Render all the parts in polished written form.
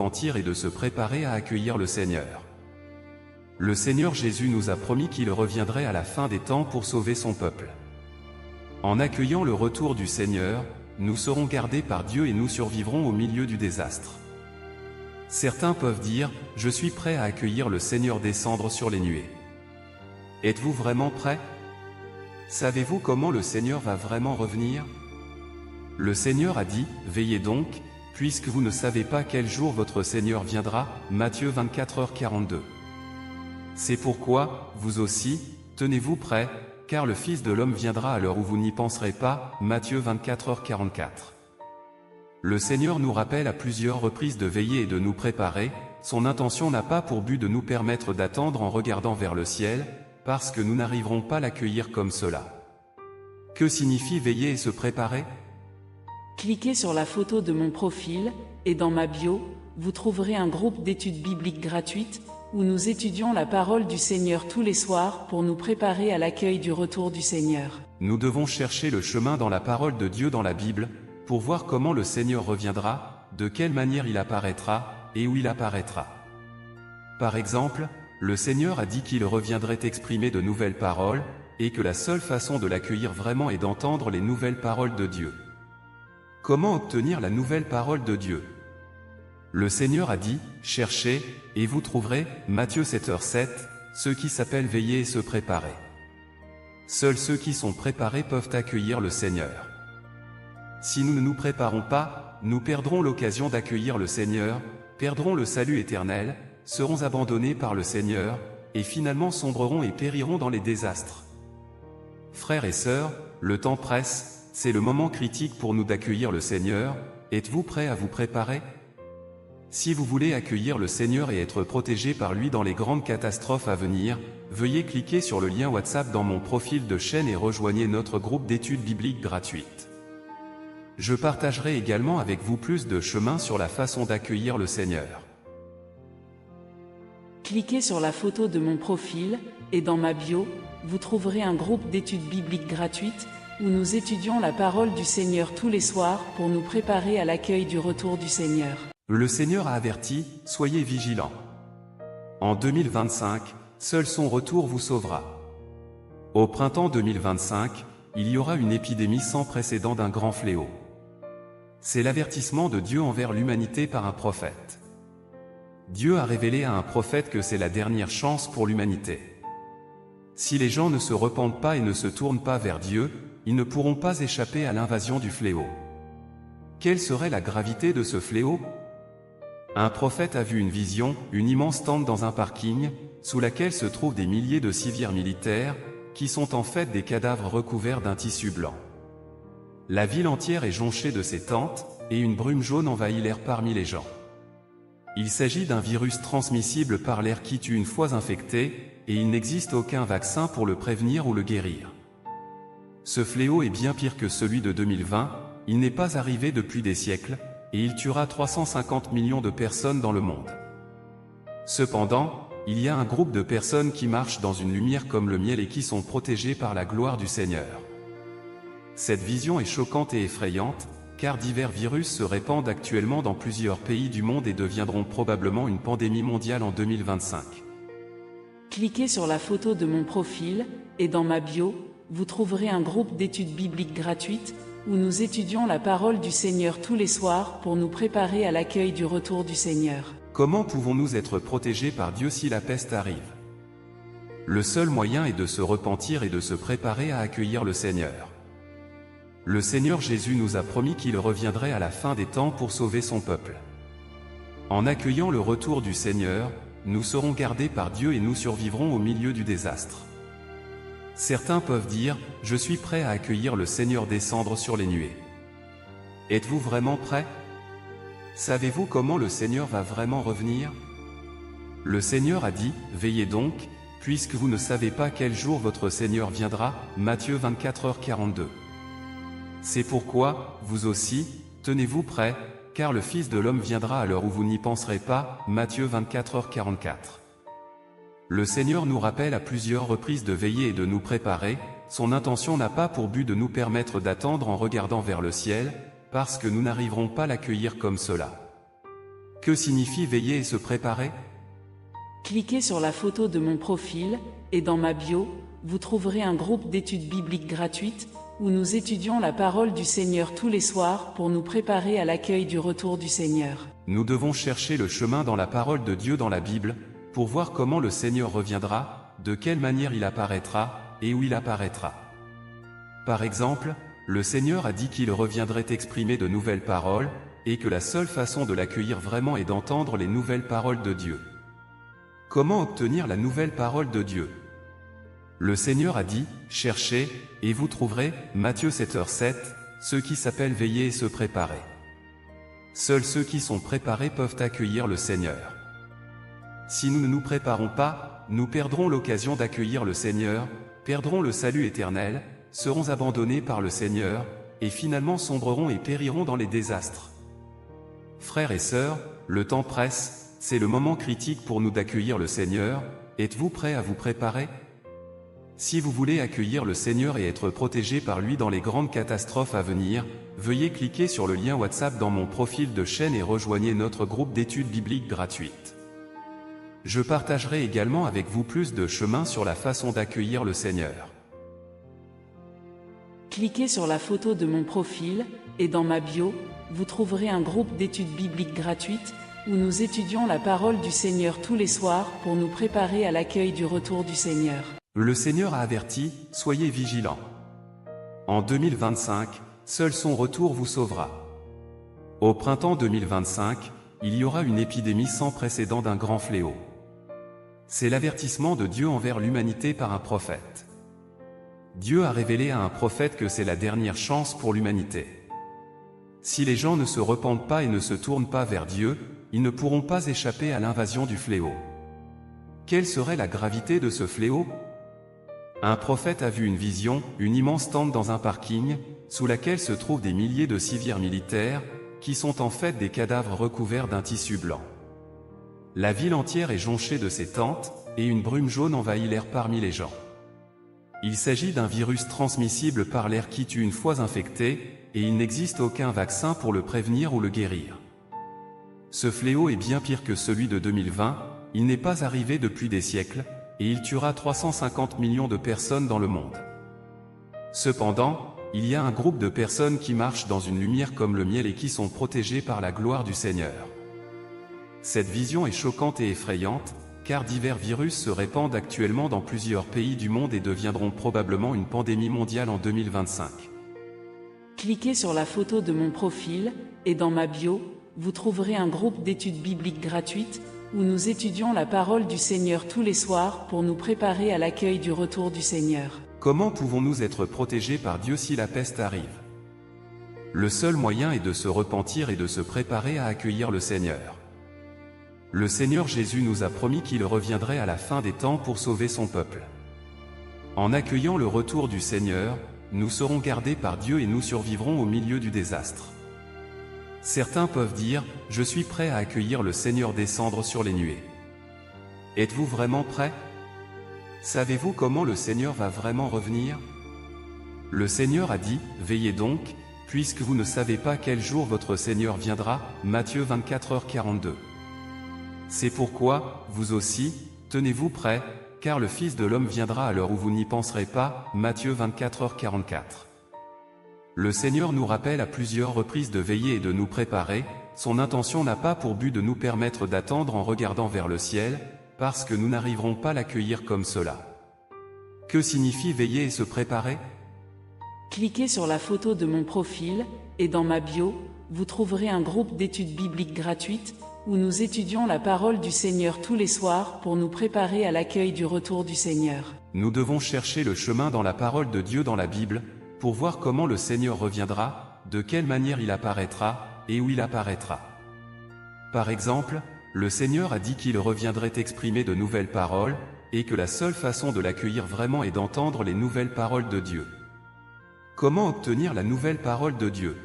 repentir et de se préparer à accueillir le Seigneur. Le Seigneur Jésus nous a promis qu'il reviendrait à la fin des temps pour sauver son peuple. En accueillant le retour du Seigneur, nous serons gardés par Dieu et nous survivrons au milieu du désastre. Certains peuvent dire, je suis prêt à accueillir le Seigneur descendre sur les nuées. Êtes-vous vraiment prêt? Savez-vous comment le Seigneur va vraiment revenir? Le Seigneur a dit, veillez donc, puisque vous ne savez pas quel jour votre Seigneur viendra, Matthieu 24h42. C'est pourquoi, vous aussi, tenez-vous prêts, car le Fils de l'homme viendra à l'heure où vous n'y penserez pas, Matthieu 24h44. Le Seigneur nous rappelle à plusieurs reprises de veiller et de nous préparer, son intention n'a pas pour but de nous permettre d'attendre en regardant vers le ciel, parce que nous n'arriverons pas à l'accueillir comme cela. Que signifie veiller et se préparer? Cliquez sur la photo de mon profil, et dans ma bio, vous trouverez un groupe d'études bibliques gratuites, où nous étudions la parole du Seigneur tous les soirs pour nous préparer à l'accueil du retour du Seigneur. Nous devons chercher le chemin dans la parole de Dieu dans la Bible, pour voir comment le Seigneur reviendra, de quelle manière il apparaîtra, et où il apparaîtra. Par exemple, le Seigneur a dit qu'il reviendrait exprimer de nouvelles paroles, et que la seule façon de l'accueillir vraiment est d'entendre les nouvelles paroles de Dieu. Comment obtenir la nouvelle parole de Dieu? Le Seigneur a dit, cherchez, et vous trouverez, Matthieu 7h7, ceux qui s'appellent veiller et se préparer. Seuls ceux qui sont préparés peuvent accueillir le Seigneur. Si nous ne nous préparons pas, nous perdrons l'occasion d'accueillir le Seigneur, perdrons le salut éternel, serons abandonnés par le Seigneur, et finalement sombrerons et périrons dans les désastres. Frères et sœurs, le temps presse, c'est le moment critique pour nous d'accueillir le Seigneur. Êtes-vous prêts à vous préparer? Si vous voulez accueillir le Seigneur et être protégé par lui dans les grandes catastrophes à venir, veuillez cliquer sur le lien WhatsApp dans mon profil de chaîne et rejoignez notre groupe d'études bibliques gratuites. Je partagerai également avec vous plus de chemins sur la façon d'accueillir le Seigneur. Cliquez sur la photo de mon profil, et dans ma bio, vous trouverez un groupe d'études bibliques gratuites, où nous étudions la parole du Seigneur tous les soirs pour nous préparer à l'accueil du retour du Seigneur. Le Seigneur a averti, soyez vigilants. En 2025, seul son retour vous sauvera. Au printemps 2025, il y aura une épidémie sans précédent d'un grand fléau. C'est l'avertissement de Dieu envers l'humanité par un prophète. Dieu a révélé à un prophète que c'est la dernière chance pour l'humanité. Si les gens ne se repentent pas et ne se tournent pas vers Dieu, ils ne pourront pas échapper à l'invasion du fléau. Quelle serait la gravité de ce fléau? Un prophète a vu une vision, une immense tente dans un parking, sous laquelle se trouvent des milliers de civils militaires, qui sont en fait des cadavres recouverts d'un tissu blanc. La ville entière est jonchée de ces tentes, et une brume jaune envahit l'air parmi les gens. Il s'agit d'un virus transmissible par l'air qui tue une fois infecté, et il n'existe aucun vaccin pour le prévenir ou le guérir. Ce fléau est bien pire que celui de 2020, il n'est pas arrivé depuis des siècles, et il tuera 350 millions de personnes dans le monde. Cependant, il y a un groupe de personnes qui marchent dans une lumière comme le miel et qui sont protégées par la gloire du Seigneur. Cette vision est choquante et effrayante, car divers virus se répandent actuellement dans plusieurs pays du monde et deviendront probablement une pandémie mondiale en 2025. Cliquez sur la photo de mon profil, et dans ma bio, vous trouverez un groupe d'études bibliques gratuites, où nous étudions la parole du Seigneur tous les soirs pour nous préparer à l'accueil du retour du Seigneur. Comment pouvons-nous être protégés par Dieu si la peste arrive? Le seul moyen est de se repentir et de se préparer à accueillir le Seigneur. Le Seigneur Jésus nous a promis qu'il reviendrait à la fin des temps pour sauver son peuple. En accueillant le retour du Seigneur, nous serons gardés par Dieu et nous survivrons au milieu du désastre. Certains peuvent dire, je suis prêt à accueillir le Seigneur descendre sur les nuées. Êtes-vous vraiment prêt? Savez-vous comment le Seigneur va vraiment revenir? Le Seigneur a dit, veillez donc, puisque vous ne savez pas quel jour votre Seigneur viendra, Matthieu 24h42. C'est pourquoi, vous aussi, tenez-vous prêts, car le Fils de l'homme viendra à l'heure où vous n'y penserez pas, Matthieu 24h44. Le Seigneur nous rappelle à plusieurs reprises de veiller et de nous préparer, son intention n'a pas pour but de nous permettre d'attendre en regardant vers le ciel, parce que nous n'arriverons pas à l'accueillir comme cela. Que signifie veiller et se préparer? Cliquez sur la photo de mon profil, et dans ma bio, vous trouverez un groupe d'études bibliques gratuites, où nous étudions la parole du Seigneur tous les soirs pour nous préparer à l'accueil du retour du Seigneur. Nous devons chercher le chemin dans la parole de Dieu dans la Bible, pour voir comment le Seigneur reviendra, de quelle manière il apparaîtra, et où il apparaîtra. Par exemple, le Seigneur a dit qu'il reviendrait exprimer de nouvelles paroles, et que la seule façon de l'accueillir vraiment est d'entendre les nouvelles paroles de Dieu. Comment obtenir la nouvelle parole de Dieu? Le Seigneur a dit, « Cherchez, et vous trouverez » Matthieu 7h7, ceux qui s'appellent veiller et se préparer. Seuls ceux qui sont préparés peuvent accueillir le Seigneur. Si nous ne nous préparons pas, nous perdrons l'occasion d'accueillir le Seigneur, perdrons le salut éternel, serons abandonnés par le Seigneur, et finalement sombrerons et périrons dans les désastres. Frères et sœurs, le temps presse, c'est le moment critique pour nous d'accueillir le Seigneur. Êtes-vous prêts à vous préparer? Si vous voulez accueillir le Seigneur et être protégé par lui dans les grandes catastrophes à venir, veuillez cliquer sur le lien WhatsApp dans mon profil de chaîne et rejoignez notre groupe d'études bibliques gratuites. Je partagerai également avec vous plus de chemins sur la façon d'accueillir le Seigneur. Cliquez sur la photo de mon profil, et dans ma bio, vous trouverez un groupe d'études bibliques gratuites, où nous étudions la parole du Seigneur tous les soirs pour nous préparer à l'accueil du retour du Seigneur. Le Seigneur a averti, soyez vigilants. En 2025, seul son retour vous sauvera. Au printemps 2025, il y aura une épidémie sans précédent d'un grand fléau. C'est l'avertissement de Dieu envers l'humanité par un prophète. Dieu a révélé à un prophète que c'est la dernière chance pour l'humanité. Si les gens ne se repentent pas et ne se tournent pas vers Dieu, ils ne pourront pas échapper à l'invasion du fléau. Quelle serait la gravité de ce fléau? Un prophète a vu une vision, une immense tente dans un parking, sous laquelle se trouvent des milliers de civières militaires, qui sont en fait des cadavres recouverts d'un tissu blanc. La ville entière est jonchée de ces tentes, et une brume jaune envahit l'air parmi les gens. Il s'agit d'un virus transmissible par l'air qui tue une fois infecté, et il n'existe aucun vaccin pour le prévenir ou le guérir. Ce fléau est bien pire que celui de 2020, il n'est pas arrivé depuis des siècles, et il tuera 350 millions de personnes dans le monde. Cependant, il y a un groupe de personnes qui marchent dans une lumière comme le miel et qui sont protégées par la gloire du Seigneur. Cette vision est choquante et effrayante, car divers virus se répandent actuellement dans plusieurs pays du monde et deviendront probablement une pandémie mondiale en 2025. Cliquez sur la photo de mon profil, et dans ma bio, vous trouverez un groupe d'études bibliques gratuites, où nous étudions la parole du Seigneur tous les soirs pour nous préparer à l'accueil du retour du Seigneur. Comment pouvons-nous être protégés par Dieu si la peste arrive? Le seul moyen est de se repentir et de se préparer à accueillir le Seigneur. Le Seigneur Jésus nous a promis qu'il reviendrait à la fin des temps pour sauver son peuple. En accueillant le retour du Seigneur, nous serons gardés par Dieu et nous survivrons au milieu du désastre. Certains peuvent dire, « Je suis prêt à accueillir le Seigneur descendre sur les nuées ». Êtes-vous vraiment prêt? Savez-vous comment le Seigneur va vraiment revenir? Le Seigneur a dit, « Veillez donc, puisque vous ne savez pas quel jour votre Seigneur viendra » Matthieu 24h42. C'est pourquoi, vous aussi, tenez-vous prêts, car le Fils de l'homme viendra à l'heure où vous n'y penserez pas Matthieu 24h44. Le Seigneur nous rappelle à plusieurs reprises de veiller et de nous préparer. Son intention n'a pas pour but de nous permettre d'attendre en regardant vers le ciel, parce que nous n'arriverons pas à l'accueillir comme cela. Que signifie veiller et se préparer? Cliquez sur la photo de mon profil, et dans ma bio, vous trouverez un groupe d'études bibliques gratuites, où nous étudions la parole du Seigneur tous les soirs pour nous préparer à l'accueil du retour du Seigneur. Nous devons chercher le chemin dans la parole de Dieu dans la Bible, pour voir comment le Seigneur reviendra, de quelle manière il apparaîtra, et où il apparaîtra. Par exemple, le Seigneur a dit qu'il reviendrait exprimer de nouvelles paroles, et que la seule façon de l'accueillir vraiment est d'entendre les nouvelles paroles de Dieu. Comment obtenir la nouvelle parole de Dieu?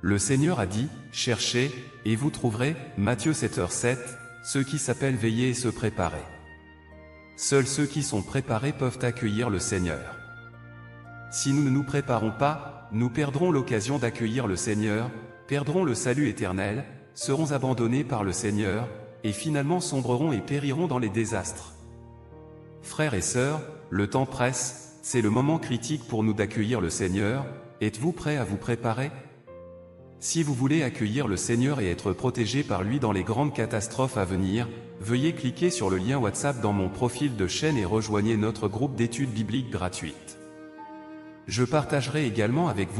Le Seigneur a dit, « Cherchez, et vous trouverez » Matthieu 7h7, ceux qui s'appellent veiller et se préparer. Seuls ceux qui sont préparés peuvent accueillir le Seigneur. Si nous ne nous préparons pas, nous perdrons l'occasion d'accueillir le Seigneur, perdrons le salut éternel, seront abandonnés par le Seigneur, et finalement sombreront et périront dans les désastres. Frères et sœurs, le temps presse, c'est le moment critique pour nous d'accueillir le Seigneur. Êtes-vous prêts à vous préparer? Si vous voulez accueillir le Seigneur et être protégé par lui dans les grandes catastrophes à venir, veuillez cliquer sur le lien WhatsApp dans mon profil de chaîne et rejoignez notre groupe d'études bibliques gratuites. Je partagerai également avec vous